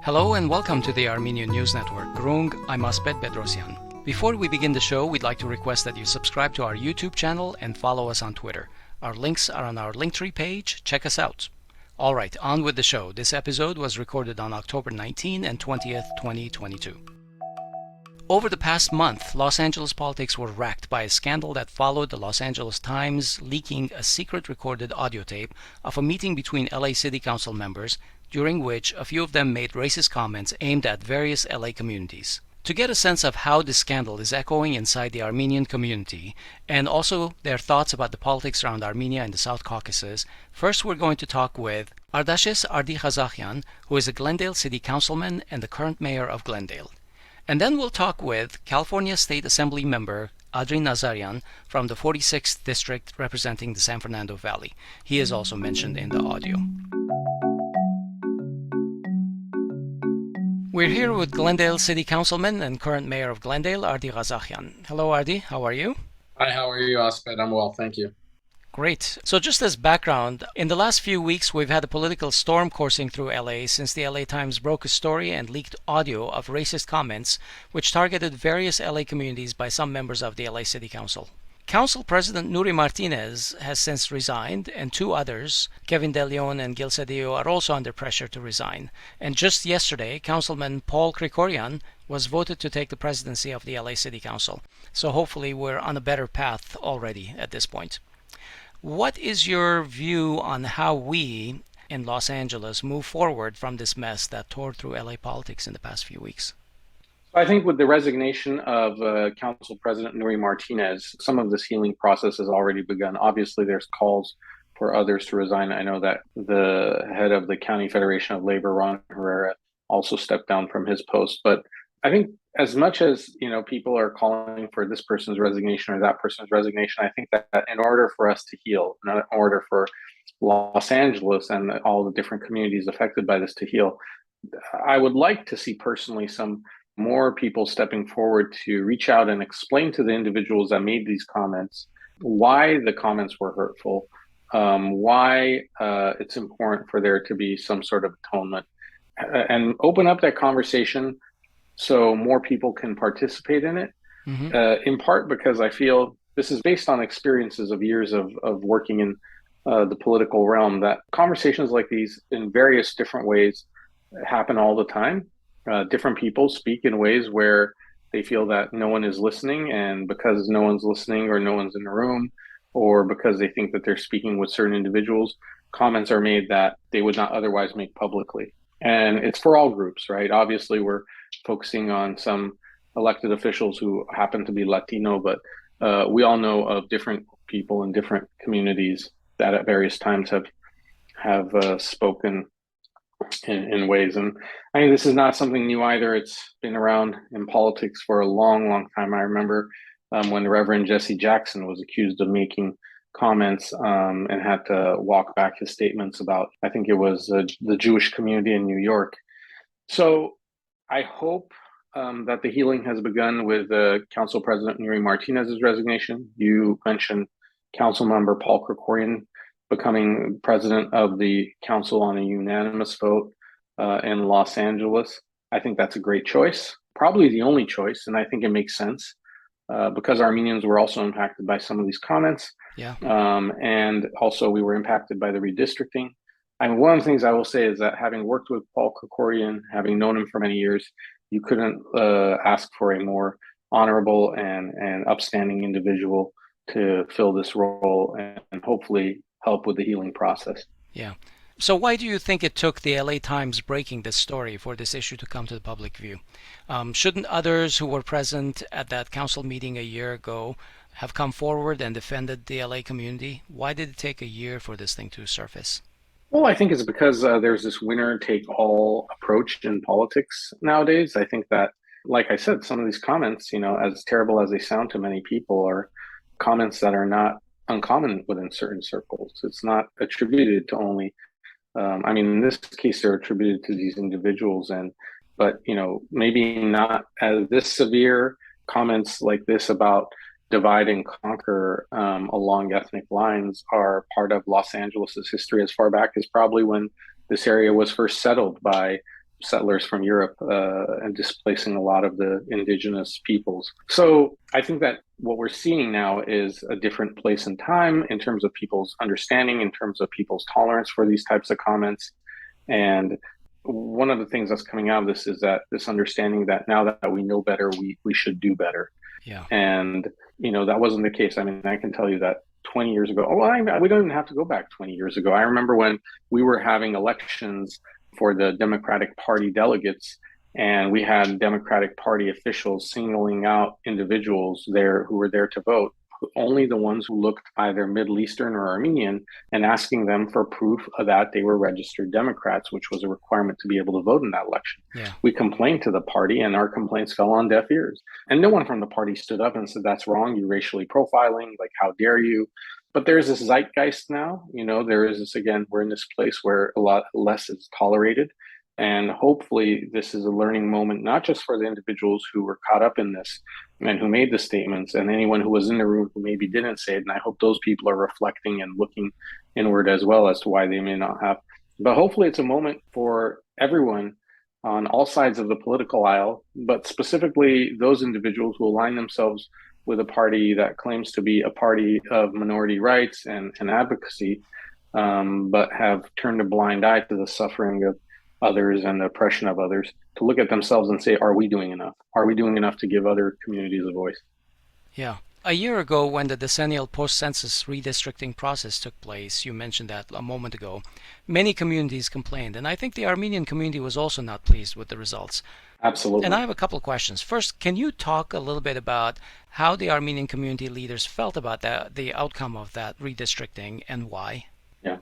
Hello and welcome to the Armenian News Network. Groong, I'm Asbet Bedrosian. Before we begin the show, we'd like to request that you subscribe to our YouTube channel and follow us on Twitter. Our links are on our Linktree page. Check us out. All right, on with the show. This episode was recorded on October 19 and 20th, 2022. Over the past month, Los Angeles politics were racked by a scandal that followed the Los Angeles Times leaking a secret recorded audio tape of a meeting between LA City Council members, during which a few of them made racist comments aimed at various LA communities. To get a sense of how this scandal is echoing inside the Armenian community, and also their thoughts about the politics around Armenia and the South Caucasus, first we're going to talk with Ardashes Ardy Kassakhian, who is a Glendale City Councilman and the current mayor of Glendale. And then we'll talk with California State Assembly member Adrin Nazarian from the 46th District representing the San Fernando Valley. He is also mentioned in the audio. We're here with Glendale City Councilman and current mayor of Glendale, Ardy Kassakhian. Hello, Ardy. How are you? Hi, how are you, Asbet? I'm well, thank you. Great. So just as background, in the last few weeks, we've had a political storm coursing through LA since the LA Times broke a story and leaked audio of racist comments which targeted various LA communities by some members of the LA City Council. Council President Nuri Martinez has since resigned, and two others, Kevin De Leon and Gil Cedillo, are also under pressure to resign. And just yesterday, Councilman Paul Krekorian was voted to take the presidency of the LA City Council. So hopefully we're on a better path already at this point. What is your view on how we in Los Angeles move forward from this mess that tore through LA politics in the past few weeks? I think with the resignation of Council President Nuri Martinez, some of this healing process has already begun. Obviously, there's calls for others to resign. I know that the head of the County Federation of Labor, Ron Herrera, also stepped down from his post. But I think as much as people are calling for this person's resignation or that person's resignation, I think that in order for us to heal, in order for Los Angeles and all the different communities affected by this to heal, I would like to see personally some more people stepping forward to reach out and explain to the individuals that made these comments why the comments were hurtful, why it's important for there to be some sort of atonement, and open up that conversation so more people can participate in it. In part because I feel this is based on experiences of years of working in the political realm, that conversations like these in various different ways happen all the time. Different people speak in ways where they feel that no one is listening, and because no one's listening or no one's in the room, or because they think that they're speaking with certain individuals, comments are made that they would not otherwise make publicly. And it's for all groups, right? Obviously, we're focusing on some elected officials who happen to be Latino, but we all know of different people in different communities that at various times have spoken in ways. And I mean, this is not something new either. It's been around in politics for a long, long time. I remember when the Reverend Jesse Jackson was accused of making comments and had to walk back his statements about, I think it was the Jewish community in New York. So I hope that the healing has begun with Council President Nuri Martinez's resignation. You mentioned Councilmember Paul Krekorian becoming president of the council on a unanimous vote in Los Angeles. I think that's a great choice, probably the only choice, and I think it makes sense because Armenians were also impacted by some of these comments. Yeah. And also we were impacted by the redistricting. And one of the things I will say is that having worked with Paul Krekorian, having known him for many years, you couldn't ask for a more honorable and upstanding individual to fill this role and hopefully help with the healing process. Yeah. So why do you think it took the LA Times breaking this story for this issue to come to the public view? Shouldn't others who were present at that council meeting a year ago have come forward and defended the LA community? Why did it take a year for this thing to surface? Well, I think it's because there's this winner-take-all approach in politics nowadays. I think that, like I said, some of these comments, as terrible as they sound to many people, are comments that are not uncommon within certain circles. It's not attributed to only, in this case, they're attributed to these individuals, but maybe not as this severe comments like this about divide and conquer along ethnic lines are part of Los Angeles's history as far back as probably when this area was first settled by settlers from Europe and displacing a lot of the indigenous peoples. So I think that what we're seeing now is a different place and time in terms of people's understanding, in terms of people's tolerance for these types of comments. And one of the things that's coming out of this is that this understanding that now that we know better, we should do better. Yeah. And, that wasn't the case. I mean, I can tell you that 20 years ago, we don't even have to go back 20 years ago. I remember when we were having elections for the Democratic Party delegates, and we had Democratic Party officials singling out individuals there who were there to vote, only the ones who looked either Middle Eastern or Armenian, and asking them for proof that they were registered Democrats, which was a requirement to be able to vote in that election. Yeah. We complained to the party, and our complaints fell on deaf ears. And no one from the party stood up and said, that's wrong, you're racially profiling, like, how dare you? But there's this zeitgeist now, there is this, again, we're in this place where a lot less is tolerated. And hopefully this is a learning moment, not just for the individuals who were caught up in this and who made the statements, and anyone who was in the room who maybe didn't say it. And I hope those people are reflecting and looking inward as well as to why they may not have. But hopefully it's a moment for everyone on all sides of the political aisle, but specifically those individuals who align themselves with a party that claims to be a party of minority rights and advocacy, but have turned a blind eye to the suffering of others and the oppression of others, to look at themselves and say, are we doing enough? Are we doing enough to give other communities a voice? Yeah. A year ago, when the decennial post-census redistricting process took place, you mentioned that a moment ago, many communities complained, and I think the Armenian community was also not pleased with the results. Absolutely. And I have a couple of questions. First, can you talk a little bit about how the Armenian community leaders felt about the outcome of that redistricting and why? Yeah.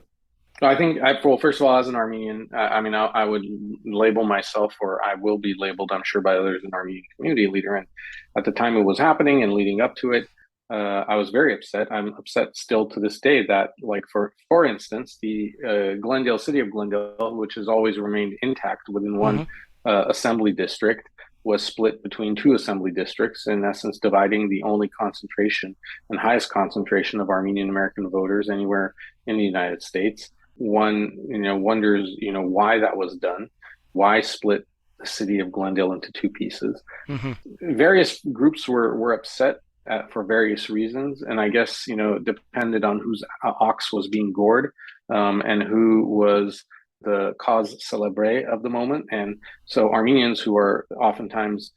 I think, first of all, as an Armenian, I would label myself, or I will be labeled, I'm sure, by others, an Armenian community leader. And at the time it was happening and leading up to it, I was very upset. I'm upset still to this day that, like, for instance, the city of Glendale, which has always remained intact within one assembly district, was split between two assembly districts, in essence dividing the only concentration and highest concentration of Armenian American voters anywhere in the United States. One, wonders, why that was done, why split the city of Glendale into two pieces. Various groups were upset for various reasons, and I guess, depended on whose ox was being gored, and who was the cause célèbre of the moment. And so Armenians, who are oftentimes,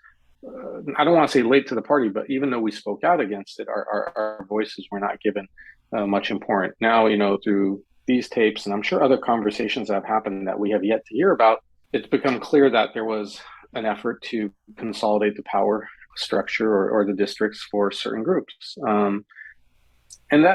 I don't want to say late to the party, but even though we spoke out against it, our voices were not given much importance. Now, through these tapes, and I'm sure other conversations that have happened that we have yet to hear about, it's become clear that there was an effort to consolidate the power structure or the districts for certain groups. And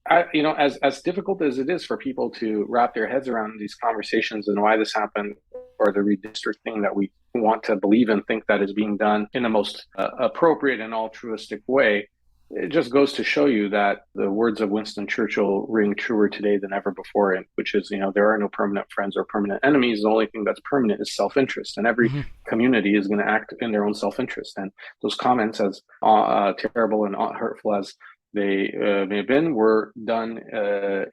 as difficult as it is for people to wrap their heads around these conversations and why this happened, or the redistricting that we want to believe and think that is being done in the most appropriate and altruistic way, it just goes to show you that the words of Winston Churchill ring truer today than ever before, which is, there are no permanent friends or permanent enemies. The only thing that's permanent is self-interest, and every community is going to act in their own self-interest. And those comments, as terrible and hurtful as they may have been, were done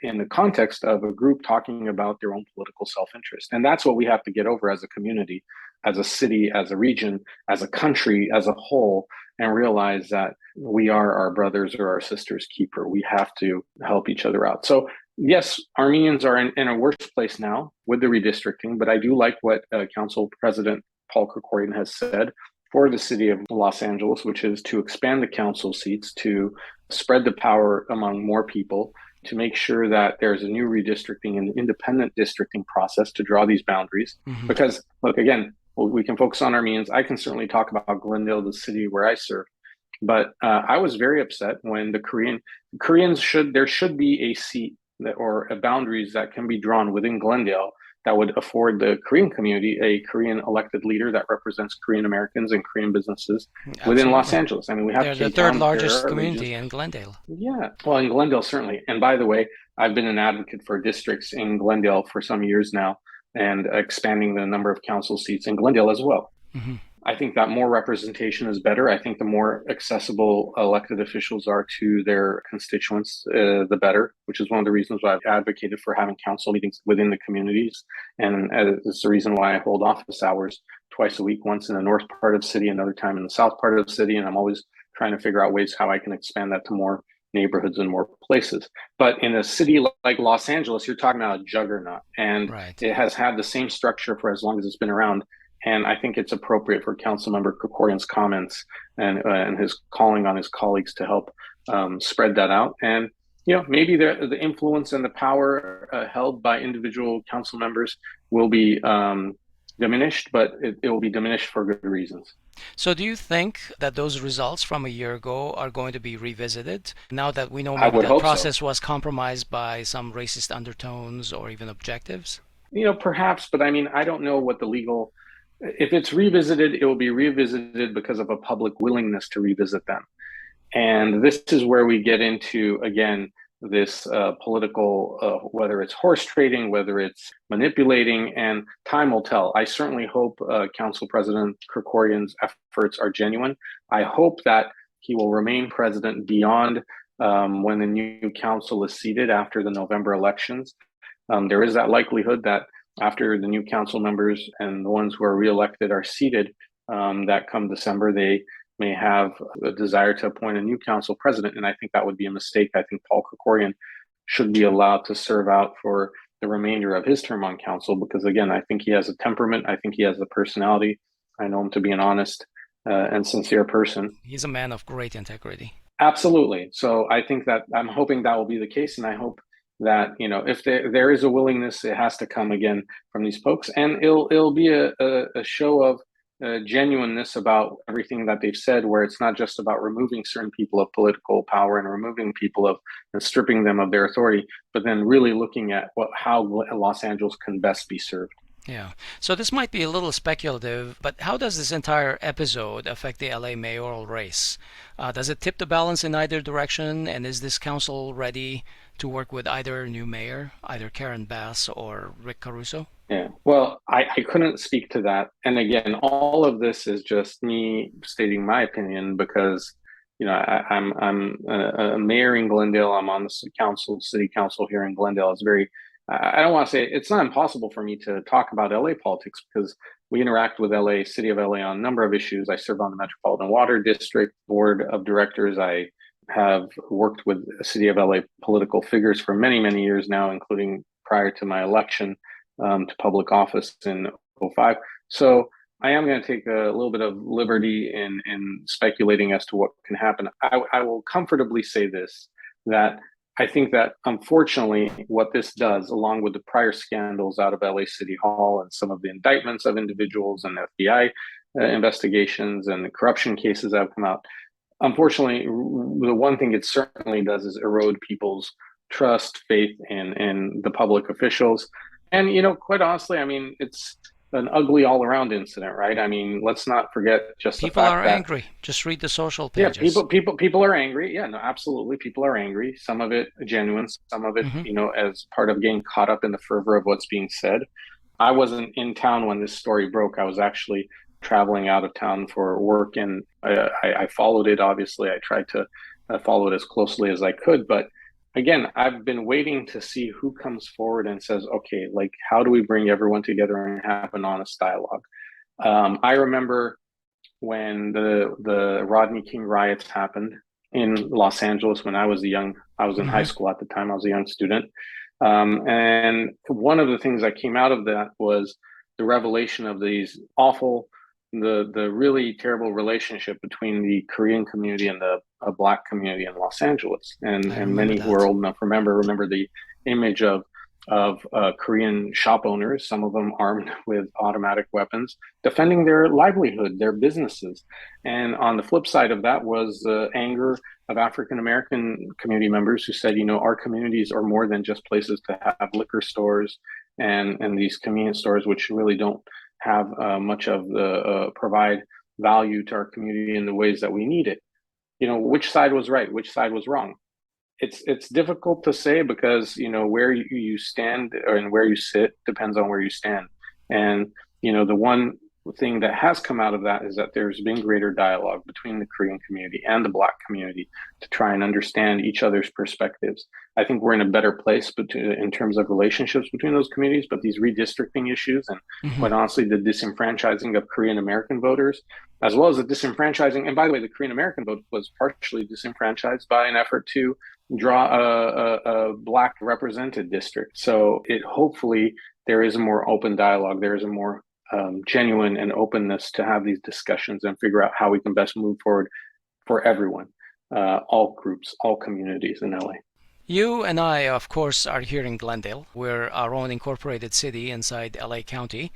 in the context of a group talking about their own political self-interest. And that's what we have to get over as a community, as a city, as a region, as a country, as a whole, and realize that we are our brothers or our sisters' keeper. We have to help each other out. So yes, Armenians are in a worse place now with the redistricting, but I do like what Council President Paul Krekorian has said for the city of Los Angeles, which is to expand the council seats, to spread the power among more people, to make sure that there's a new redistricting and independent districting process to draw these boundaries. Because, look, again, we can focus on Armenians. I can certainly talk about Glendale, the city where I serve. But I was very upset when there should be a seat or boundaries that can be drawn within Glendale that would afford the Korean community a Korean elected leader that represents Korean Americans and Korean businesses within Los Angeles. I mean, we have They're the third largest community in Glendale. Yeah, well, in Glendale, certainly. And by the way, I've been an advocate for districts in Glendale for some years now, and expanding the number of council seats in Glendale as well. I think that more representation is better. I think the more accessible elected officials are to their constituents, the better, which is one of the reasons why I've advocated for having council meetings within the communities. And it's the reason why I hold office hours twice a week, once in the north part of the city, another time in the south part of the city. And I'm always trying to figure out ways how I can expand that to more neighborhoods and more places. But in a city like Los Angeles, you're talking about a juggernaut, and Right. it has had the same structure for as long as it's been around. And I think it's appropriate for Councilmember Krekorian's comments and his calling on his colleagues to help spread that out. And maybe the influence and the power held by individual council members will be diminished, but it will be diminished for good reasons. So do you think that those results from a year ago are going to be revisited now that we know I maybe would that hope so. process was compromised by some racist undertones or even objectives? Perhaps, but I mean, I don't know what the legal. If it's revisited, it will be revisited because of a public willingness to revisit them. And this is where we get into, again, this political, whether it's horse trading, whether it's manipulating, and time will tell. I certainly hope Council President Krekorian's efforts are genuine. I hope that he will remain president beyond when the new council is seated after the November elections. There is that likelihood that after the new council members and the ones who are reelected are seated, that come December, they may have a desire to appoint a new council president. And I think that would be a mistake. I think Paul Krekorian should be allowed to serve out for the remainder of his term on council, because again, I think he has a temperament. I think he has a personality. I know him to be an honest and sincere person. He's a man of great integrity. Absolutely. So I think that I'm hoping that will be the case. And I hope that, if there is a willingness, it has to come again from these folks. And it'll be a show of genuineness about everything that they've said, where it's not just about removing certain people of political power and removing people of and stripping them of their authority, but then really looking at how Los Angeles can best be served. Yeah. So this might be a little speculative, but how does this entire episode affect the LA mayoral race? Does it tip the balance in either direction? And is this council ready to work with either new mayor, either Karen Bass or Rick Caruso? Yeah, well, I couldn't speak to that. And again, all of this is just me stating my opinion because, I'm a mayor in Glendale. I'm on the city council here in Glendale. It's very, I don't want to say it's not impossible for me to talk about LA politics because we interact with LA, city of LA on a number of issues. I serve on the Metropolitan Water District Board of Directors. I have worked with city of LA political figures for many, many years now, including prior to my election to public office in 2005. So I am going to take a little bit of liberty in speculating as to what can happen. I will comfortably say this, that I think that unfortunately what this does, along with the prior scandals out of LA City Hall and some of the indictments of individuals and FBI investigations and the corruption cases that have come out, unfortunately, the one thing it certainly does is erode people's trust, faith in the public officials. And, quite honestly, I mean, it's an ugly all-around incident, right? I mean, let's not forget just the People fact are that angry. Just read the social pages. people are angry. Yeah, no, absolutely, people are angry. Some of it genuine, some of it, as part of getting caught up in the fervor of what's being said. I wasn't in town when this story broke. I was actually traveling out of town for work, and I followed it. Obviously, I tried to follow it as closely as I could, but again, I've been waiting to see who comes forward and says, okay, like, how do we bring everyone together and have an honest dialogue? I remember when the Rodney King riots happened in Los Angeles when I was in high school at the time. I was a young student. And one of the things that came out of that was the revelation of these the really terrible relationship between the Korean community and the Black community in Los Angeles. And many who are old enough remember the image of Korean shop owners, some of them armed with automatic weapons, defending their livelihood, their businesses. And on the flip side of that was the anger of African American community members who said, our communities are more than just places to have liquor stores and these convenience stores, which really don't have much of the provide value to our community in the ways that we need it. Which side was right, which side was wrong? It's difficult to say because where you stand and where you sit depends on where you stand. And the one thing that has come out of that is that there's been greater dialogue between the Korean community and the Black community to try and understand each other's perspectives. I think we're in a better place in terms of relationships between those communities, but these redistricting issues and quite honestly, the disenfranchising of Korean American voters, as well as the disenfranchising, and by the way, the Korean American vote was partially disenfranchised by an effort to draw a Black represented district. So hopefully there is a more open dialogue, there is a more genuine and openness to have these discussions and figure out how we can best move forward for everyone, all groups, all communities in LA. You and I, of course, are here in Glendale. We're our own incorporated city inside LA County,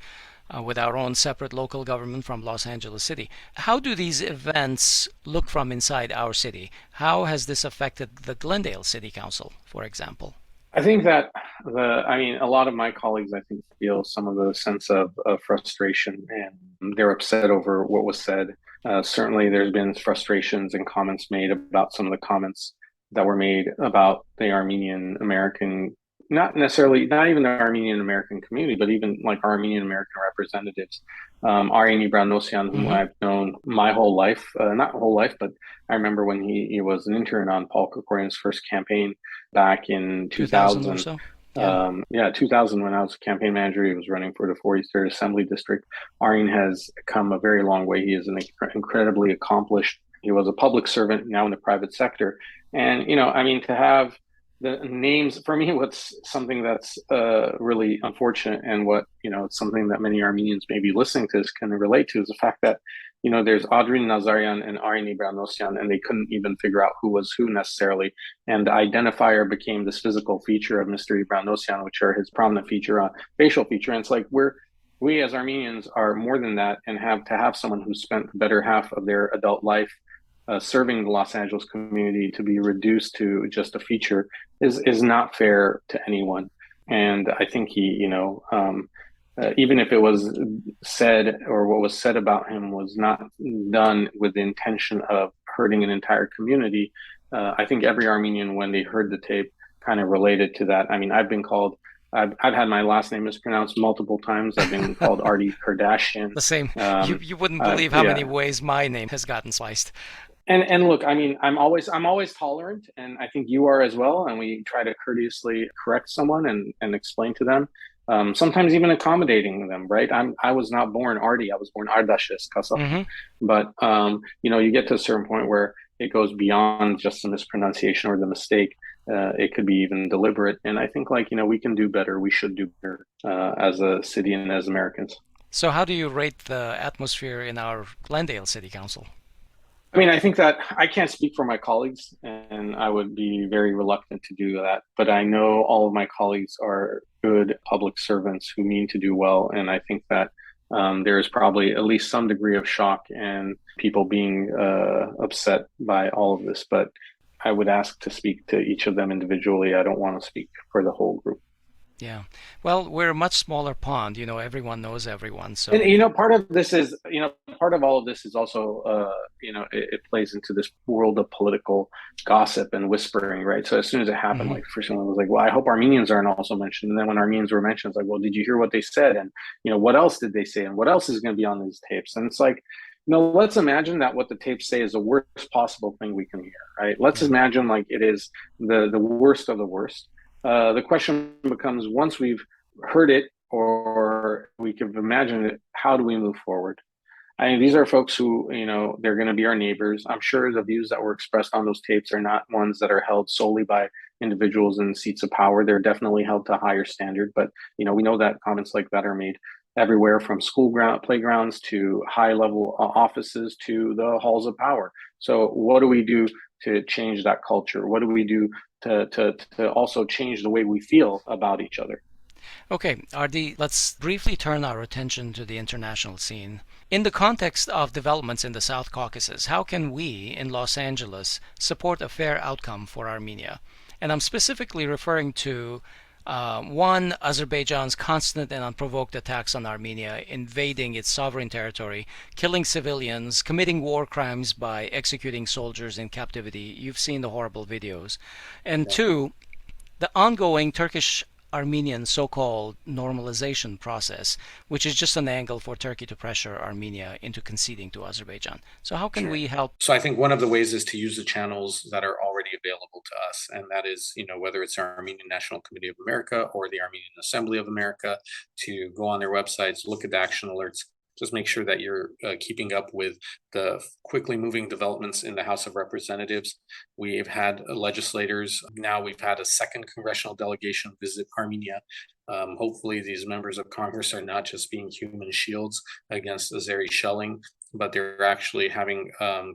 with our own separate local government from Los Angeles City. How do these events look from inside our city? How has this affected the Glendale City Council, for example? I think that a lot of my colleagues, I think, feel some of the sense of frustration, and they're upset over what was said. Certainly, there's been frustrations and comments made about some of the comments that were made about the Armenian American, not even the Armenian American community, but even like Armenian American representatives. Ardy Goodbye, whom I've known my whole life, not whole life, but I remember when he was an intern on Paul Krekorian's first campaign back in 2000 or so. Yeah. 2000, when I was campaign manager, he was running for the 43rd Assembly District. Aryn has come a very long way. He is an incredibly accomplished. He was a public servant, now in the private sector. And, to have the names, for me, what's something that's really unfortunate, and what, it's something that many Armenians may be listening to this can relate to, is the fact that, there's Adrin Nazarian and Ardy Goodbye, and they couldn't even figure out who was who necessarily. And the identifier became this physical feature of Mr. Goodbye, which are his prominent facial feature. And it's like we as Armenians are more than that, and have to have someone who spent the better half of their adult life serving the Los Angeles community to be reduced to just a feature is not fair to anyone. And I think he, even if it was said, or what was said about him was not done with the intention of hurting an entire community, I think every Armenian, when they heard the tape, kind of related to that. I mean, I've had my last name mispronounced multiple times. I've been called Ardy Kardashian. The same. You wouldn't believe how many ways my name has gotten sliced. And look, I mean, I'm always tolerant, and I think you are as well. And we try to courteously correct someone and explain to them, sometimes even accommodating them, right? I was not born Ardy, I was born Ardashes Kassakhian. But you get to a certain point where it goes beyond just the mispronunciation or the mistake. It could be even deliberate. And I think we can do better. We should do better as a city and as Americans. So how do you rate the atmosphere in our Glendale City Council? I mean, I think that I can't speak for my colleagues, and I would be very reluctant to do that. But I know all of my colleagues are good public servants who mean to do well. And I think that there is probably at least some degree of shock and people being upset by all of this. But I would ask to speak to each of them individually. I don't want to speak for the whole group. Yeah. Well, we're a much smaller pond. Everyone knows everyone. So, and part of this is, part of all of this is also, it plays into this world of political gossip and whispering, right? So as soon as it happened, like first one was like, well, I hope Armenians aren't also mentioned. And then when Armenians were mentioned, it's like, well, did you hear what they said? And, what else did they say? And what else is going to be on these tapes? And it's like, let's imagine that what the tapes say is the worst possible thing we can hear, right? Let's imagine like it is the worst of the worst. The question becomes, once we've heard it or we can imagine it, how do we move forward? I mean, these are folks who, they're going to be our neighbors. I'm sure the views that were expressed on those tapes are not ones that are held solely by individuals in seats of power. They're definitely held to a higher standard. But, we know that comments like that are made everywhere from playgrounds to high-level offices to the halls of power. So what do we do to change that culture? What do we do to also change the way we feel about each other? Okay, Ardy, let's briefly turn our attention to the international scene. In the context of developments in the South Caucasus, how can we in Los Angeles support a fair outcome for Armenia? And I'm specifically referring to one, Azerbaijan's constant and unprovoked attacks on Armenia, invading its sovereign territory, killing civilians, committing war crimes by executing soldiers in captivity. You've seen the horrible videos. And two, the ongoing Turkish Armenian so-called normalization process, which is just an angle for Turkey to pressure Armenia into conceding to Azerbaijan. So how can Sure. we help? So I think one of the ways is to use the channels that are already available to us, and that is, whether it's our Armenian National Committee of America or the Armenian Assembly of America, to go on their websites, look at the action alerts, just make sure that you're keeping up with the quickly moving developments in the House of Representatives. We've had legislators, now we've had a second congressional delegation visit Armenia. Hopefully these members of Congress are not just being human shields against Azeri shelling, but they're actually having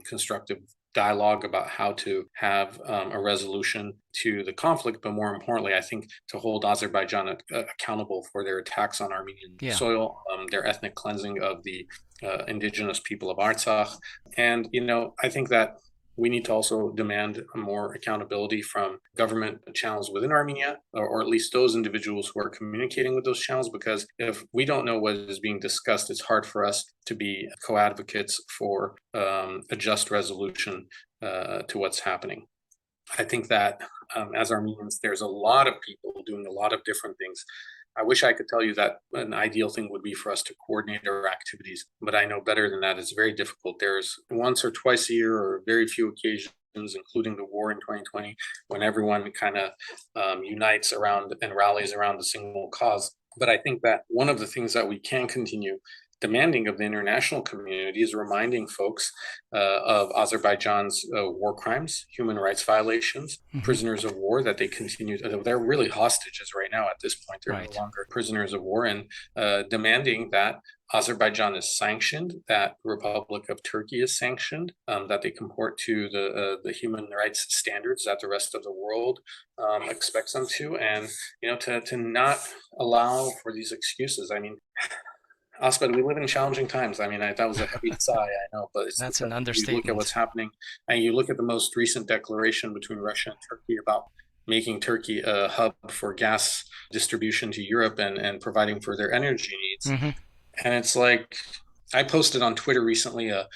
constructive dialogue about how to have a resolution to the conflict, but more importantly, I think to hold Azerbaijan accountable for their attacks on Armenian Yeah. soil, their ethnic cleansing of the indigenous people of Artsakh. And, I think that we need to also demand more accountability from government channels within Armenia, or at least those individuals who are communicating with those channels, because if we don't know what is being discussed, it's hard for us to be co-advocates for a just resolution to what's happening. I think that as Armenians, there's a lot of people doing a lot of different things. I wish I could tell you that an ideal thing would be for us to coordinate our activities, but I know better than that. It's very difficult. There's once or twice a year, or very few occasions, including the war in 2020, when everyone kind of unites around and rallies around a single cause. But I think that one of the things that we can continue demanding of the international community is reminding folks of Azerbaijan's war crimes, human rights violations, prisoners of war, that they continue. They're really hostages right now at this point. They're no longer prisoners of war, and demanding that Azerbaijan is sanctioned, that the Republic of Turkey is sanctioned, that they comport to the human rights standards that the rest of the world expects them to, and to not allow for these excuses. I mean, Aspen, we live in challenging times. I mean, that was a heavy sigh, I know, but That's an you look at what's understatement. happening, and you look at the most recent declaration between Russia and Turkey about making Turkey a hub for gas distribution to Europe and providing for their energy needs. And it's like, I posted on Twitter recently a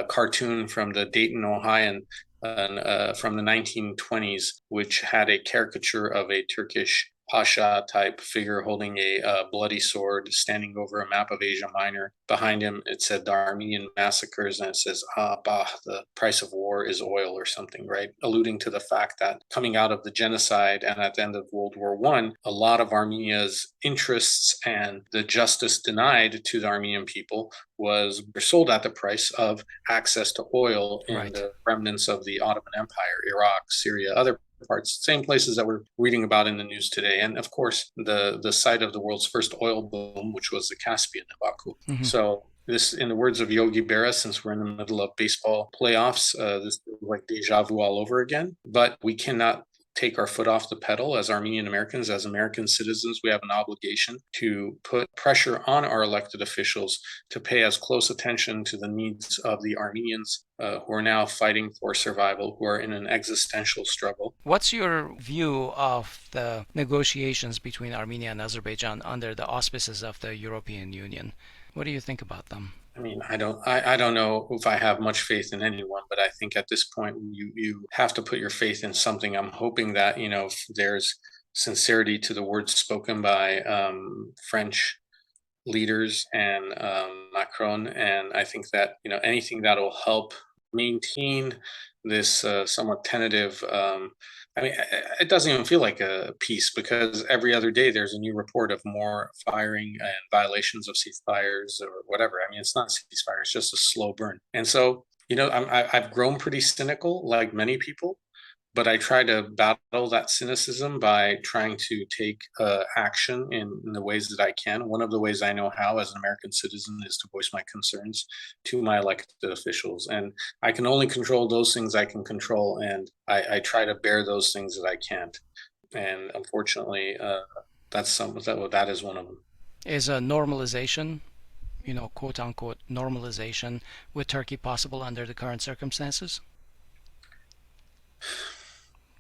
cartoon from the Dayton, Ohio, from the 1920s, which had a caricature of a Turkish Pasha type figure holding a bloody sword, standing over a map of Asia Minor. Behind him, it said the Armenian massacres, and it says, bah, the price of war is oil, or something, right? Alluding to the fact that coming out of the genocide and at the end of World War I, a lot of Armenia's interests and the justice denied to the Armenian people was sold at the price of access to oil in the remnants of the Ottoman Empire, Iraq, Syria, other parts, same places that we're reading about in the news today. And of course, the site of the world's first oil boom, which was the Caspian in Baku. So this, in the words of Yogi Berra, since we're in the middle of baseball playoffs, this is like deja vu all over again. But we cannot take our foot off the pedal. As Armenian Americans, as American citizens, we have an obligation to put pressure on our elected officials to pay as close attention to the needs of the Armenians who are now fighting for survival, who are in an existential struggle. What's your view of the negotiations between Armenia and Azerbaijan under the auspices of the European Union? What do you think about them? I mean, I don't know if I have much faith in anyone, but I think at this point you have to put your faith in something. I'm hoping that if there's sincerity to the words spoken by French leaders and Macron, and I think that anything that will help maintain this somewhat tentative. I mean, it doesn't even feel like a peace, because every other day there's a new report of more firing and violations of ceasefires or whatever. I mean, it's not a ceasefire; it's just a slow burn. And so, I've grown pretty cynical, like many people, but I try to battle that cynicism by trying to take action in the ways that I can. One of the ways I know how as an American citizen is to voice my concerns to my elected officials. And I can only control those things I can control, and I try to bear those things that I can't. And unfortunately, that is one of them. Is a normalization, quote unquote, normalization with Turkey possible under the current circumstances?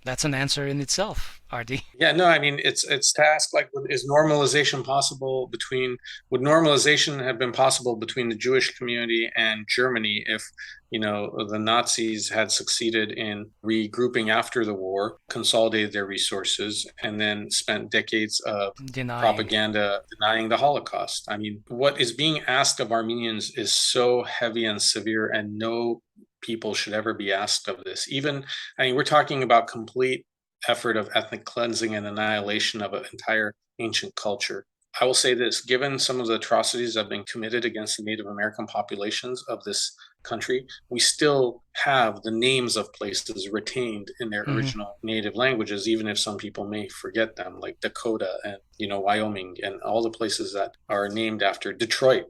That's an answer in itself, Ardy. Yeah, no, I mean it's to ask like, is normalization possible between would normalization have been possible between the Jewish community and Germany if, the Nazis had succeeded in regrouping after the war, consolidated their resources, and then spent decades of Denying. propaganda denying the Holocaust. I mean, what is being asked of Armenians is so heavy and severe, and no people should ever be asked of this. I mean, we're talking about complete effort of ethnic cleansing and annihilation of an entire ancient culture. I will say this, given some of the atrocities that have been committed against the Native American populations of this country, we still have the names of places retained in their original native languages, even if some people may forget them, like Dakota and, Wyoming and all the places that are named after Detroit,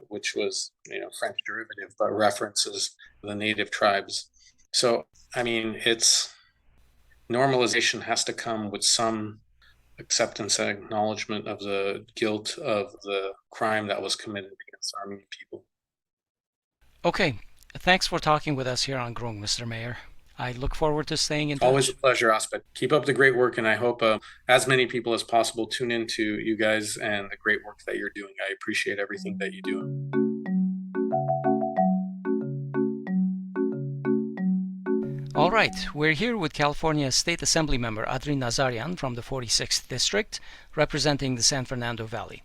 which was, French derivative, but references the native tribes. So, I mean, normalization has to come with some acceptance and acknowledgement of the guilt of the crime that was committed against Armenian people. Okay, thanks for talking with us here on Groong, Mr. Mayor. I look forward to staying in Always touch. a pleasure, Aspet. Keep up the great work, and I hope as many people as possible tune into you guys and the great work that you're doing. I appreciate everything that you do. All right, we're here with California State Assemblymember Adrin Nazarian from the 46th District, representing the San Fernando Valley.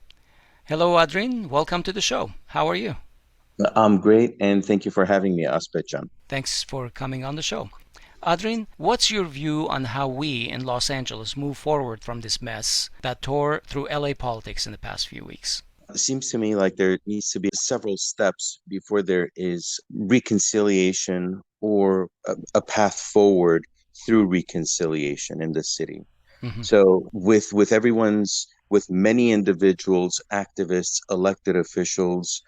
Hello, Adrin. Welcome to the show. How are you? I'm great, and thank you for having me, Aspejan. Thanks for coming on the show. Adrin, what's your view on how we in Los Angeles move forward from this mess that tore through LA politics in the past few weeks? It seems to me like there needs to be several steps before there is reconciliation or a path forward through reconciliation in the city. Mm-hmm. So with many individuals, activists, elected officials,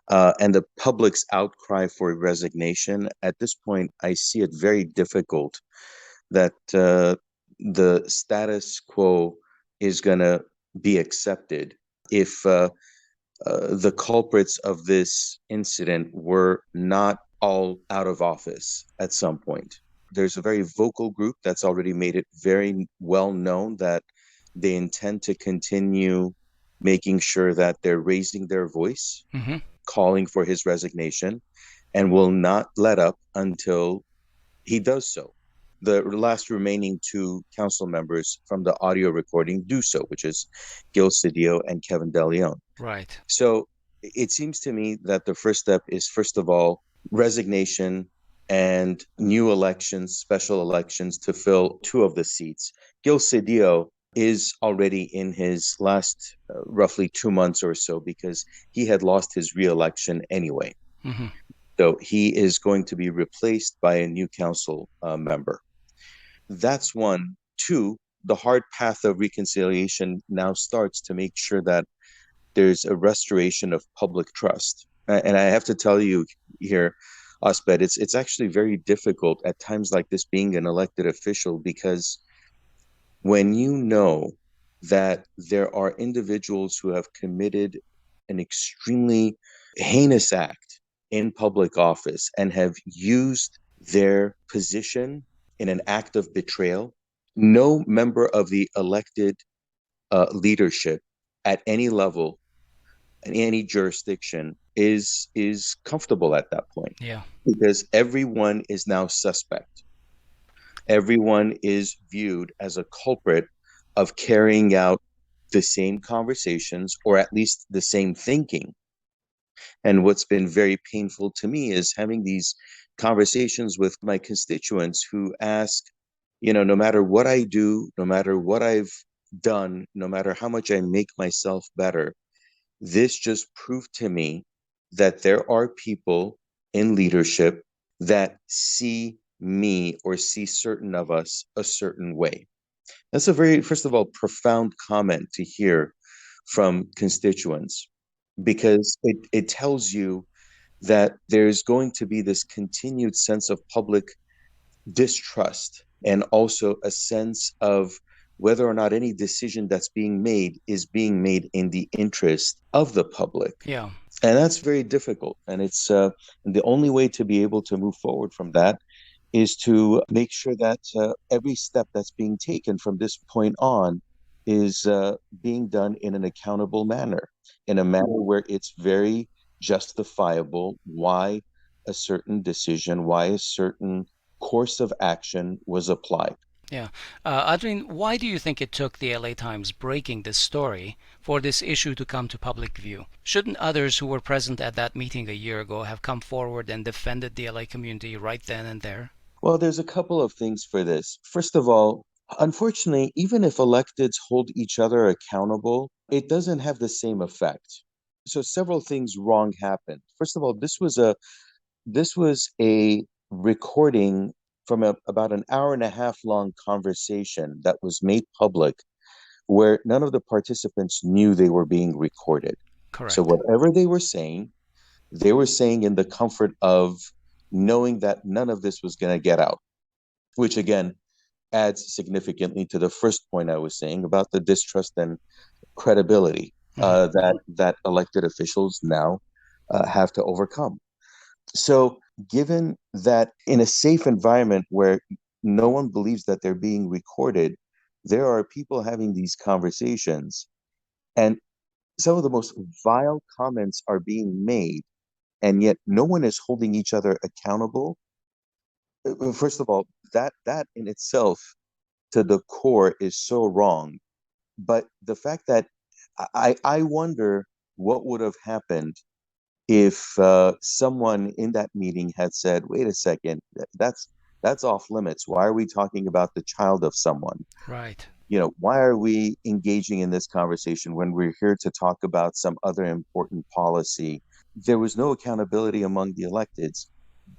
and the public's outcry for resignation, at this point, I see it very difficult that the status quo is going to be accepted if the culprits of this incident were not all out of office at some point. There's a very vocal group that's already made it very well known that they intend to continue making sure that they're raising their voice, Mm-hmm. calling for his resignation, and will not let up until he does so. The last remaining two council members from the audio recording do so, which is Gil Cedillo and Kevin DeLeon. Right. So it seems to me that the first step is, first of all, resignation and new elections, special elections to fill two of the seats. Gil Cedillo is already in his last roughly 2 months or so because he had lost his re-election anyway. Mm-hmm. So he is going to be replaced by a new council member. That's one. Two, the hard path of reconciliation now starts to make sure that there's a restoration of public trust. And I have to tell you here, Osbed, it's actually very difficult at times like this being an elected official, because when you know that there are individuals who have committed an extremely heinous act in public office and have used their position in an act of betrayal, no member of the elected leadership at any level in any jurisdiction is comfortable at that point. Yeah. Because everyone is now suspect. Everyone is viewed as a culprit of carrying out the same conversations, or at least the same thinking. And what's been very painful to me is having these conversations with my constituents who ask, no matter what I do, no matter what I've done, no matter how much I make myself better, this just proved to me that there are people in leadership that see me or see certain of us a certain way. That's a very, first of all, profound comment to hear from constituents, because it tells you that there's going to be this continued sense of public distrust, and also a sense of whether or not any decision that's being made is being made in the interest of the public. Yeah. And that's very difficult. And it's the only way to be able to move forward from that is to make sure that every step that's being taken from this point on is being done in an accountable manner, in a manner where it's very justifiable why a certain decision, why a certain course of action was applied. Yeah. Adrin, why do you think it took the LA Times breaking this story for this issue to come to public view? Shouldn't others who were present at that meeting a year ago have come forward and defended the LA community right then and there? Well, there's a couple of things for this. First of all, unfortunately, even if electeds hold each other accountable, it doesn't have the same effect. So several things wrong happened. First of all, this was a recording from about an hour and a half long conversation that was made public where none of the participants knew they were being recorded. Correct. So whatever they were saying in the comfort of knowing that none of this was going to get out, which again adds significantly to the first point I was saying about the distrust and credibility that elected officials now have to overcome. So, given that in a safe environment where no one believes that they're being recorded, there are people having these conversations, and some of the most vile comments are being made, and yet no one is holding each other accountable. First of all, that in itself to the core is so wrong. But the fact that I wonder what would have happened if someone in that meeting had said, "Wait a second, that's off limits. Why are we talking about the child of someone? Right. Why are we engaging in this conversation when we're here to talk about some other important policy?" There was no accountability among the electeds.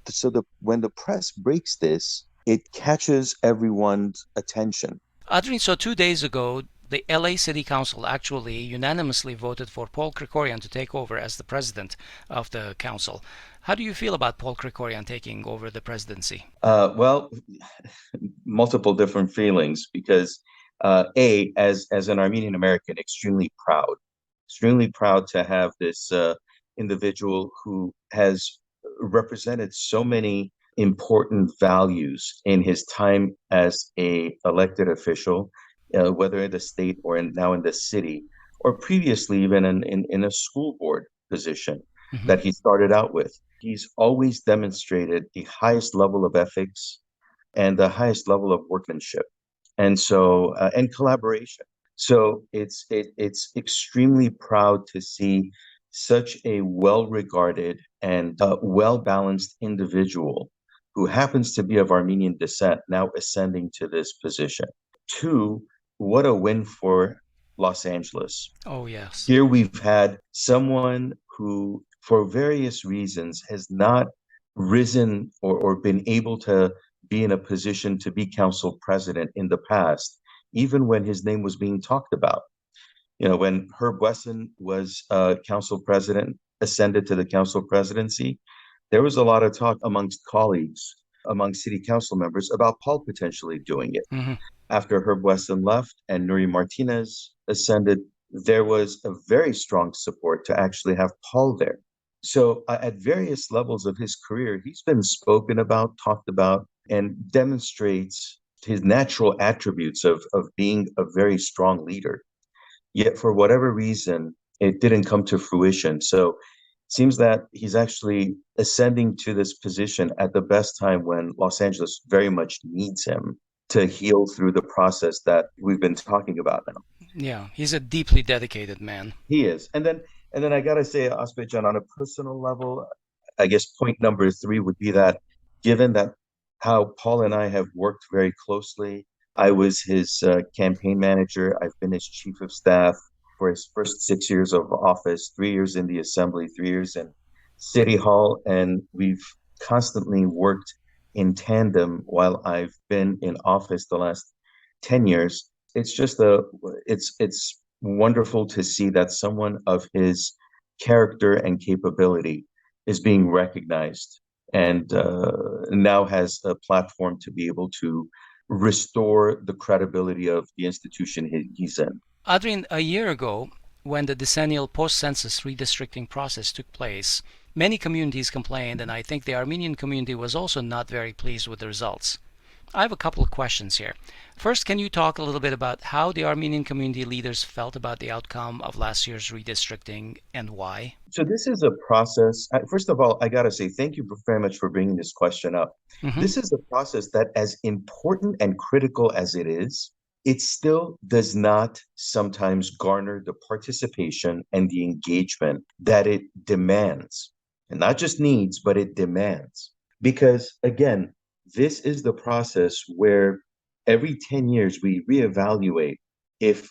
So when the press breaks this, it catches everyone's attention. Adrin, so 2 days ago, the LA City Council actually unanimously voted for Paul Krekorian to take over as the president of the council. How do you feel about Paul Krekorian taking over the presidency? Well, multiple different feelings because as an Armenian American, extremely proud to have this individual who has represented so many important values in his time as a elected official, whether in the state or now in the city, or previously even in a school board position that he started out with. He's always demonstrated the highest level of ethics and the highest level of workmanship, and collaboration. So it's extremely proud to see such a well-regarded and well-balanced individual who happens to be of Armenian descent now ascending to this position. Two, what a win for Los Angeles. Oh, yes. Here we've had someone who, for various reasons, has not risen or been able to be in a position to be council president in the past, even when his name was being talked about. When Herb Wesson was council president, ascended to the council presidency, there was a lot of talk amongst colleagues, among city council members, about Paul potentially doing it. After Herb Wesson left and Nuri Martinez ascended, there was a very strong support to actually have Paul there. So at various levels of his career, he's been spoken about, talked about, and demonstrates his natural attributes of being a very strong leader. Yet for whatever reason, it didn't come to fruition. So it seems that he's actually ascending to this position at the best time when Los Angeles very much needs him to heal through the process that we've been talking about now. Yeah, he's a deeply dedicated man. He is. And then I gotta say, Azerbaijan, on a personal level, I guess point number 3 would be that given that how Paul and I have worked very closely, I was his campaign manager. I've been his chief of staff for his first 6 years of office, 3 years in the assembly, 3 years in city hall, and we've constantly worked in tandem while I've been in office the last 10 years. It's just it's wonderful to see that someone of his character and capability is being recognized and now has a platform to be able to restore the credibility of the institution he's in. Adrin, a year ago, when the decennial post-census redistricting process took place, Many communities complained, and I think the Armenian community was also not very pleased with the results. I have a couple of questions here. First, can you talk a little bit about how the Armenian community leaders felt about the outcome of last year's redistricting and why? So this is a process. First of all, I got to say thank you very much for bringing this question up. Mm-hmm. This is a process that, as important and critical as it is, it still does not sometimes garner the participation and the engagement that it demands. And not just needs, but it demands. Because again, this is the process where every 10 years we reevaluate if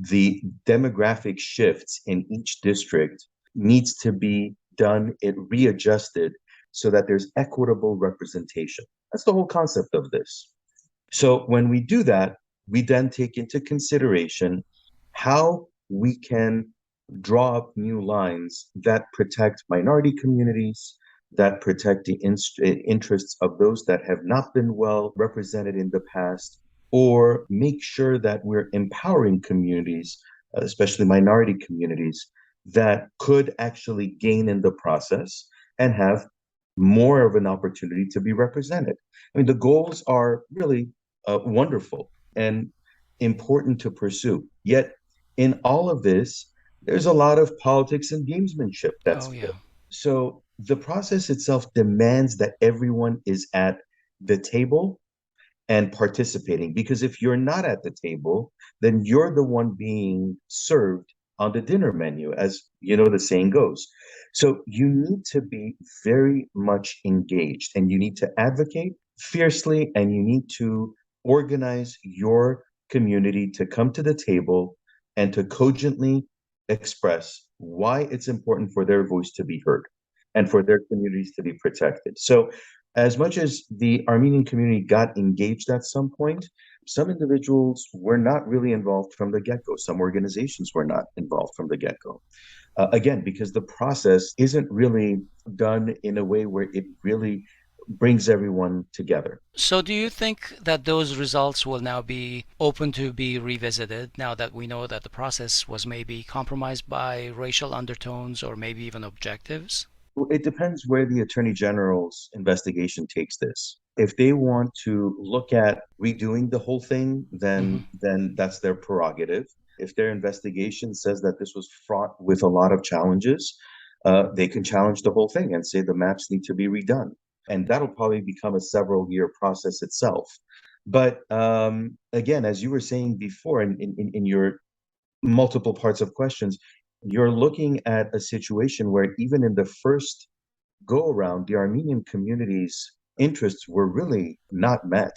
the demographic shifts in each district needs to be done, it readjusted so that there's equitable representation. That's the whole concept of this. So when we do that, we then take into consideration how we can draw up new lines that protect minority communities, that protect the interests of those that have not been well represented in the past, or make sure that we're empowering communities, especially minority communities, that could actually gain in the process and have more of an opportunity to be represented. I mean, the goals are really wonderful and important to pursue. Yet, in all of this, there's a lot of politics and gamesmanship that's Oh, yeah. so the process itself demands that everyone is at the table and participating. Because if you're not at the table, then you're the one being served on the dinner menu, as you know, the saying goes. So you need to be very much engaged and you need to advocate fiercely and you need to organize your community to come to the table and to cogently express why it's important for their voice to be heard and for their communities to be protected. So as much as the Armenian community got engaged at some point, some individuals were not really involved from the get-go. Some organizations were not involved from the get-go. Again, because the process isn't really done in a way where it really brings everyone together. So, do you think that those results will now be open to be revisited now that we know that the process was maybe compromised by racial undertones or maybe even objectives? It depends where the Attorney General's investigation takes this. If they want to look at redoing the whole thing, then that's their prerogative. If their investigation says that this was fraught with a lot of challenges, they can challenge the whole thing and say the maps need to be redone. And that'll probably become a several-year process itself. But again, as you were saying before in your multiple parts of questions, you're looking at a situation where even in the first go around, the Armenian community's interests were really not met.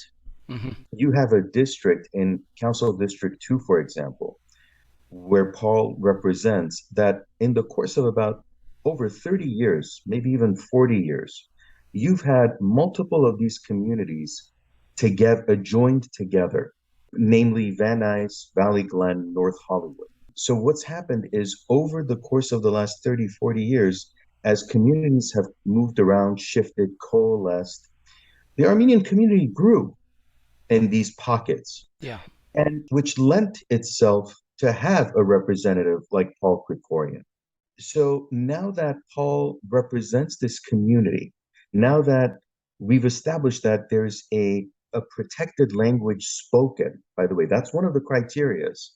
Mm-hmm. You have a district in Council District 2, for example, where Paul represents that in the course of about over 30 years, maybe even 40 years, you've had multiple of these communities joined together, namely Van Nuys, Valley Glen, North Hollywood. So what's happened is over the course of the last 30, 40 years, as communities have moved around, shifted, coalesced, the Armenian community grew in these pockets, Yeah. and which lent itself to have a representative like Paul Krekorian. So now that Paul represents this community, now that we've established that there's a protected language spoken, by the way, that's one of the criterias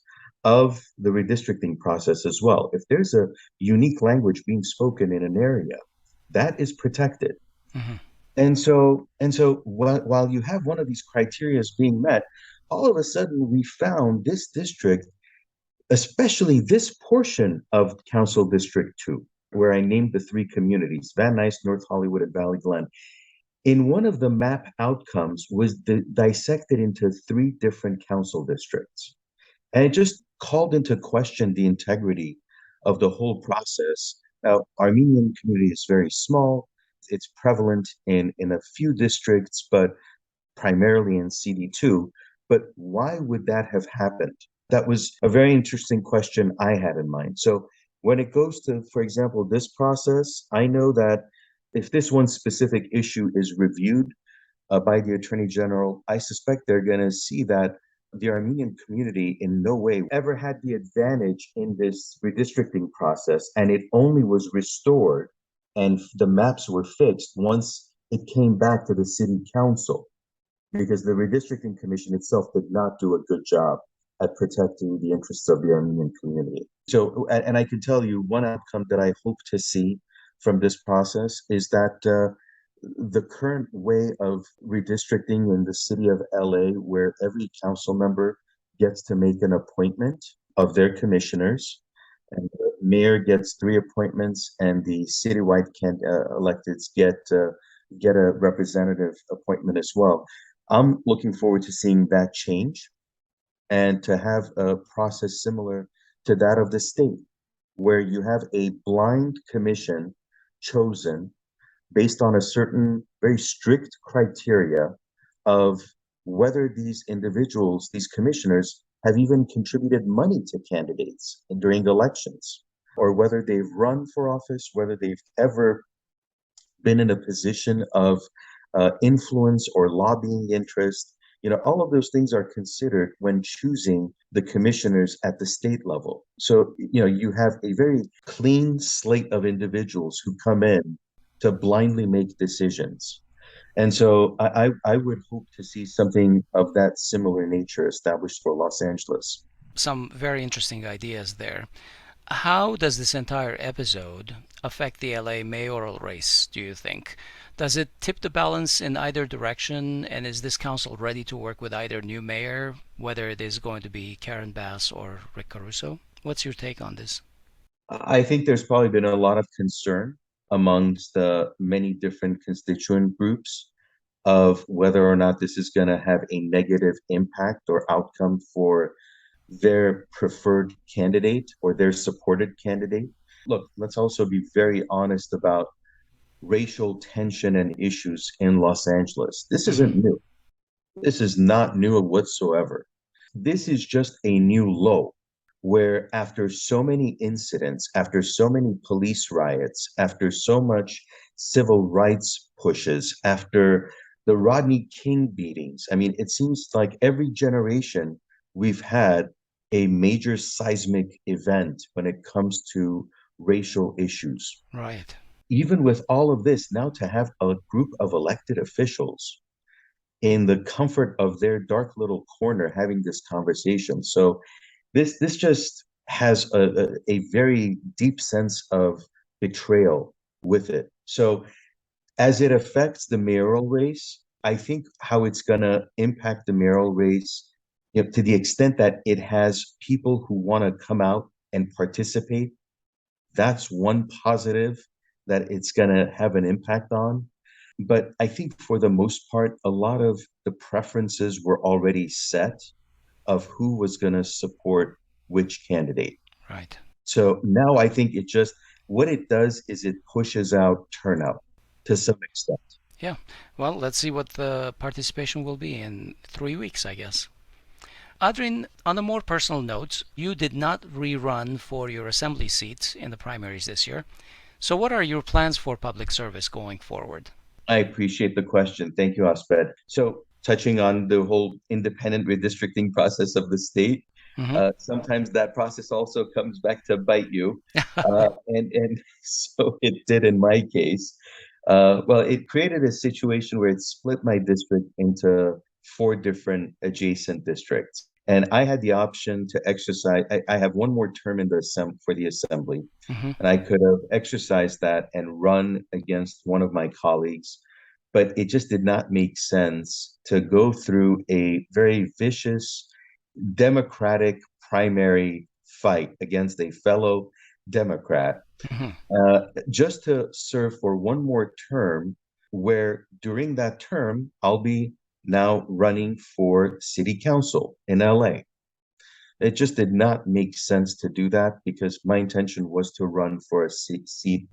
of the redistricting process as well. If there's a unique language being spoken in an area, that is protected. Mm-hmm. And so while you have one of these criterias being met, all of a sudden we found this district, especially this portion of Council District 2, where I named the three communities, Van Nuys, North Hollywood, and Valley Glen, in one of the map outcomes was dissected into three different council districts. And it just called into question the integrity of the whole process. Now, Armenian community is very small. It's prevalent in a few districts, but primarily in CD2. But why would that have happened? That was a very interesting question I had in mind. So when it goes to, for example, this process, I know that if this one specific issue is reviewed by the Attorney General, I suspect they're going to see that the Armenian community in no way ever had the advantage in this redistricting process, and it only was restored and the maps were fixed once it came back to the city council, because the redistricting commission itself did not do a good job at protecting the interests of the Armenian community. So, and I can tell you one outcome that I hope to see from this process is that the current way of redistricting in the city of LA, where every council member gets to make an appointment of their commissioners, and the mayor gets 3 appointments, and the citywide electeds get a representative appointment as well. I'm looking forward to seeing that change and to have a process similar to that of the state, where you have a blind commission chosen based on a certain very strict criteria of whether these individuals, these commissioners, have even contributed money to candidates during elections, or whether they've run for office, whether they've ever been in a position of influence or lobbying interest. All of those things are considered when choosing the commissioners at the state level. So, you have a very clean slate of individuals who come in to blindly make decisions. And so I would hope to see something of that similar nature established for Los Angeles. Some very interesting ideas there. How does this entire episode affect the LA mayoral race, do you think? Does it tip the balance in either direction? And is this council ready to work with either new mayor, whether it is going to be Karen Bass or Rick Caruso? What's your take on this? I think there's probably been a lot of concern amongst the many different constituent groups of whether or not this is going to have a negative impact or outcome for their preferred candidate or their supported candidate. Look, let's also be very honest about racial tension and issues in Los Angeles. This isn't new. This is not new whatsoever. This is just a new low where, after so many incidents, after so many police riots, after so much civil rights pushes, after the Rodney King beatings, I mean, it seems like every generation we've had a major seismic event when it comes to racial issues. Right. Even with all of this, now to have a group of elected officials in the comfort of their dark little corner having this conversation. So this just has a very deep sense of betrayal with it. So as it affects the mayoral race, I think how it's going to impact the mayoral race, to the extent that it has people who want to come out and participate, that's one positive that it's going to have an impact on. But I think for the most part, a lot of the preferences were already set of who was going to support which candidate. Right. So now I think what it does is it pushes out turnout to some extent. Yeah. Well, let's see what the participation will be in 3 weeks, I guess. Adrin, on a more personal note, you did not rerun for your assembly seat in the primaries this year. So what are your plans for public service going forward? I appreciate the question. Thank you, Asped. So touching on the whole independent redistricting process of the state, sometimes that process also comes back to bite you. And so it did in my case. Well, it created a situation where it split my district into 4 different adjacent districts. And I had the option to exercise. I have one more term in for the assembly, and I could have exercised that and run against one of my colleagues, but it just did not make sense to go through a very vicious Democratic primary fight against a fellow Democrat, just to serve for one more term, where during that term I'll be now running for city council in LA. It just did not make sense to do that, because my intention was to run for a seat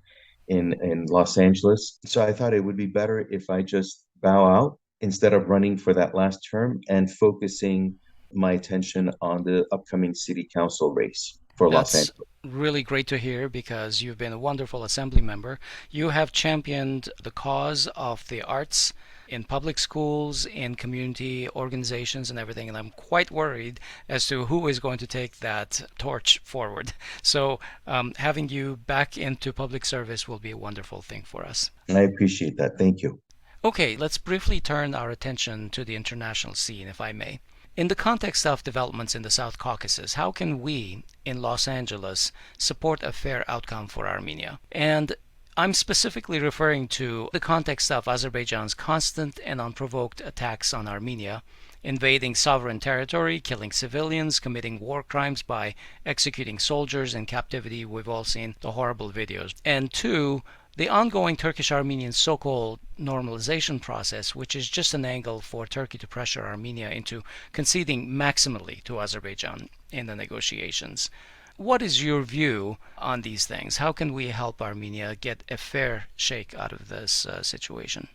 in Los Angeles. So I thought it would be better if I just bow out instead of running for that last term and focusing my attention on the upcoming city council race for Los Angeles. That's really great to hear, because you've been a wonderful assembly member. You have championed the cause of the arts in public schools, in community organizations and everything, and I'm quite worried as to who is going to take that torch forward. So having you back into public service will be a wonderful thing for us. I appreciate that. Thank you. Okay, let's briefly turn our attention to the international scene, if I may. In the context of developments in the South Caucasus, how can we in Los Angeles support a fair outcome for Armenia? And I'm specifically referring to the context of Azerbaijan's constant and unprovoked attacks on Armenia, invading sovereign territory, killing civilians, committing war crimes by executing soldiers in captivity. We've all seen the horrible videos. And two, the ongoing Turkish-Armenian so-called normalization process, which is just an angle for Turkey to pressure Armenia into conceding maximally to Azerbaijan in the negotiations. What is your view on these things? How can we help Armenia get a fair shake out of this situation?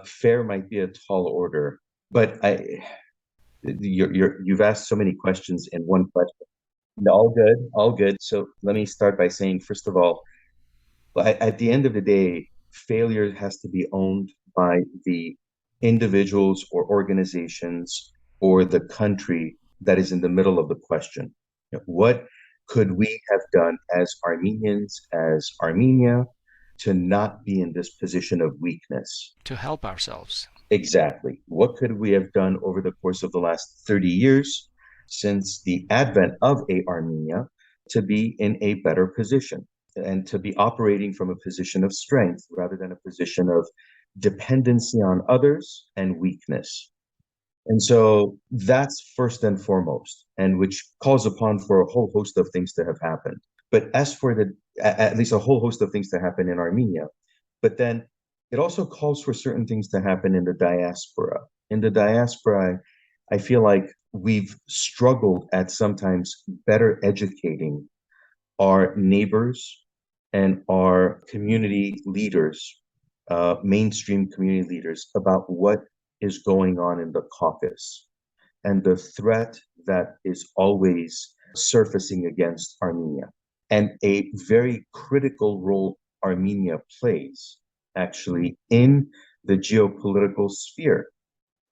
Fair might be a tall order, but you've asked so many questions in one question. All good, all good. So let me start by saying, first of all, at the end of the day, failure has to be owned by the individuals or organizations or the country that is in the middle of the question. What could we have done as Armenians, as Armenia, to not be in this position of weakness? To help ourselves. Exactly. What could we have done over the course of the last 30 years since the advent of Armenia to be in a better position and to be operating from a position of strength rather than a position of dependency on others and weakness? And so that's first and foremost, and which calls upon for a whole host of things to have happened. But as for at least a whole host of things to happen in Armenia, but then it also calls for certain things to happen in the diaspora. In the diaspora, I feel like we've struggled at sometimes better educating our neighbors and our community leaders, mainstream community leaders, about what is going on in the Caucasus and the threat that is always surfacing against Armenia, and a very critical role Armenia plays actually in the geopolitical sphere.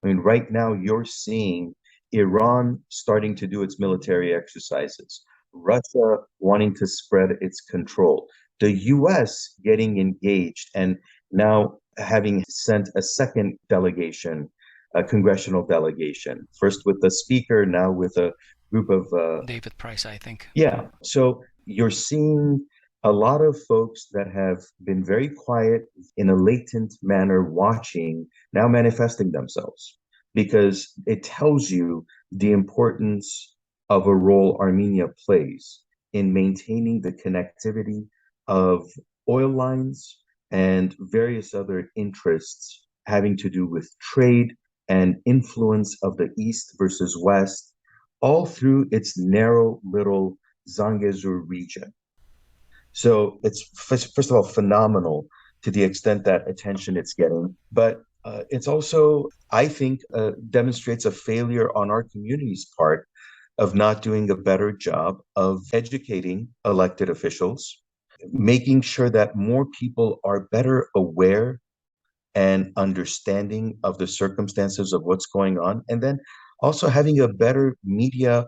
I mean, right now you're seeing Iran starting to do its military exercises, Russia wanting to spread its control, the US getting engaged and now having sent a second delegation, a congressional delegation, first with the speaker, now with a group of David Price, I think. Yeah. So you're seeing a lot of folks that have been very quiet in a latent manner watching now manifesting themselves, because it tells you the importance of a role Armenia plays in maintaining the connectivity of oil lines and various other interests having to do with trade and influence of the East versus West, all through its narrow little Zangezur region. So it's, first of all, phenomenal to the extent that attention it's getting, but it's also, I think, demonstrates a failure on our community's part of not doing a better job of educating elected officials, making sure that more people are better aware and understanding of the circumstances of what's going on, and then also having a better media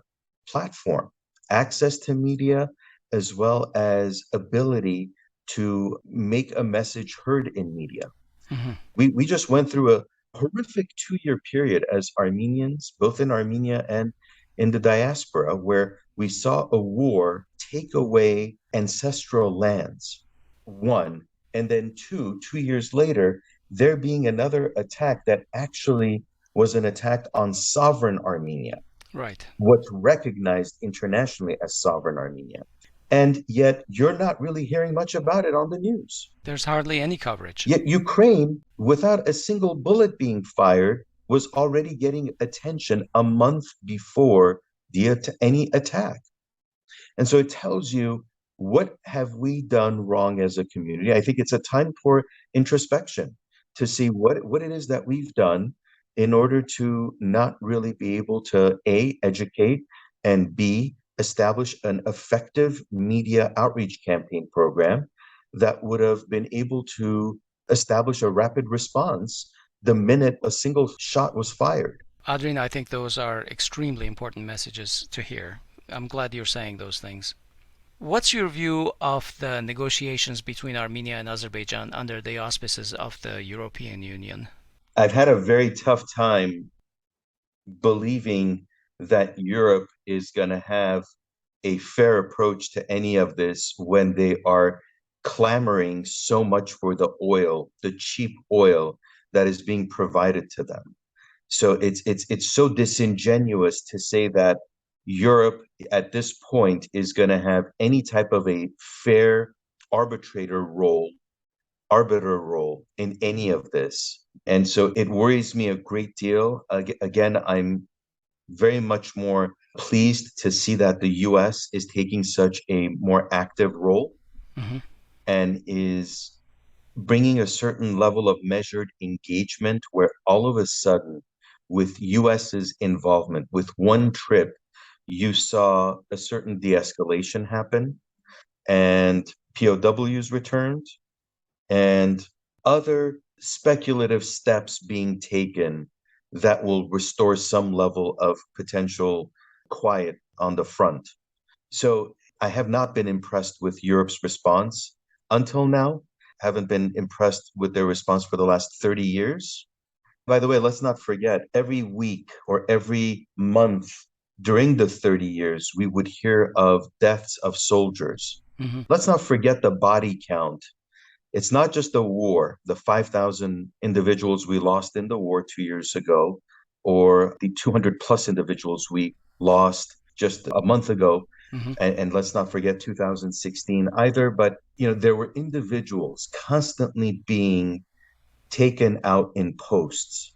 platform, access to media, as well as ability to make a message heard in media. Mm-hmm. We just went through a horrific 2-year period as Armenians, both in Armenia and in the diaspora, where we saw a war take away ancestral lands, one, and then two years later, there being another attack that actually was an attack on sovereign Armenia. Right. What's recognized internationally as sovereign Armenia. And yet you're not really hearing much about it on the news. There's hardly any coverage. Yet Ukraine, without a single bullet being fired, was already getting attention a month before any attack. And so it tells you, what have we done wrong as a community? I think it's a time for introspection to see what it is that we've done in order to not really be able to A, educate, and B, establish an effective media outreach campaign program that would have been able to establish a rapid response the minute a single shot was fired. Adrin, I think those are extremely important messages to hear. I'm glad you're saying those things. What's your view of the negotiations between Armenia and Azerbaijan under the auspices of the European Union? I've had a very tough time believing that Europe is going to have a fair approach to any of this when they are clamoring so much for the oil, the cheap oil that is being provided to them. So it's so disingenuous to say that Europe at this point is going to have any type of a fair arbiter role in any of this. And so it worries me a great deal. Again, I'm very much more pleased to see that the US is taking such a more active role and is bringing a certain level of measured engagement where all of a sudden, with US's involvement, with one trip, you saw a certain de-escalation happen and POWs returned and other speculative steps being taken that will restore some level of potential quiet on the front. So I have not been impressed with Europe's response until now. Haven't been impressed with their response for the last 30 years. By the way, let's not forget, every week or every month during the 30 years, we would hear of deaths of soldiers. Let's not forget the body count. It's not just the war, the 5,000 individuals we lost in the war 2 years ago, or the 200 plus individuals we lost just a month ago. And let's not forget 2016 either. But, there were individuals constantly being taken out in posts,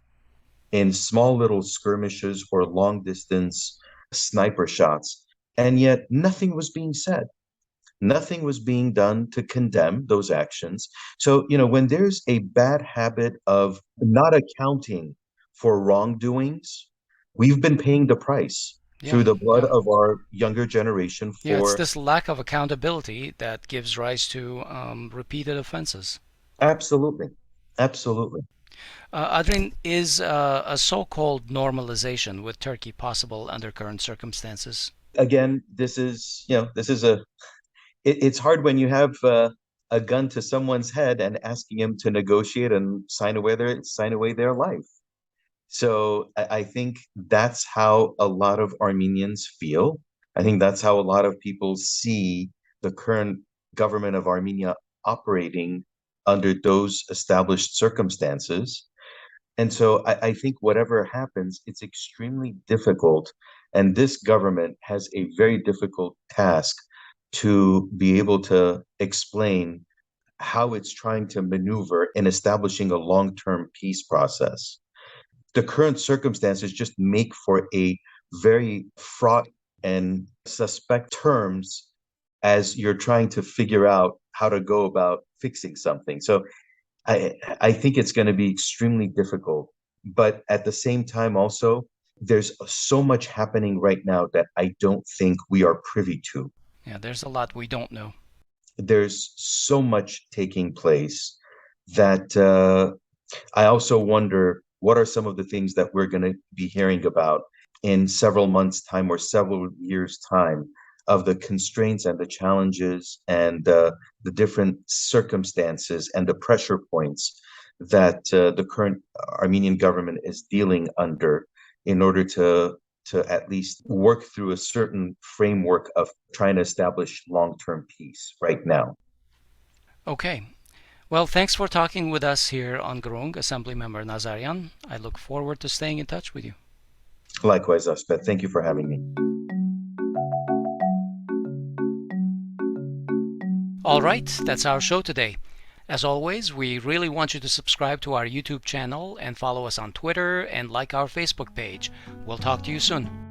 in small little skirmishes or long distance sniper shots. And yet nothing was being said. Nothing was being done to condemn those actions. So, when there's a bad habit of not accounting for wrongdoings, we've been paying the price through the blood of our younger generation Yeah, it's this lack of accountability that gives rise to repeated offenses. Absolutely. Absolutely. Adrin, is a so-called normalization with Turkey possible under current circumstances? Again, it's hard when you have a gun to someone's head and asking him to negotiate and sign away their life. So I think that's how a lot of Armenians feel. I think that's how a lot of people see the current government of Armenia operating under those established circumstances. And so I think whatever happens, it's extremely difficult. And this government has a very difficult task to be able to explain how it's trying to maneuver in establishing a long-term peace process. The current circumstances just make for a very fraught and suspect terms as you're trying to figure out how to go about fixing something. So I think it's going to be extremely difficult. But at the same time, also, there's so much happening right now that I don't think we are privy to. Yeah, there's a lot we don't know. There's so much taking place that I also wonder what are some of the things that we're going to be hearing about in several months' time or several years' time of the constraints and the challenges and the different circumstances and the pressure points that the current Armenian government is dealing under in order to at least work through a certain framework of trying to establish long-term peace right now. Okay. Well, thanks for talking with us here on Groong, Assemblymember Nazarian. I look forward to staying in touch with you. Likewise, Aspet. Thank you for having me. All right, that's our show today. As always, we really want you to subscribe to our YouTube channel and follow us on Twitter and like our Facebook page. We'll talk to you soon.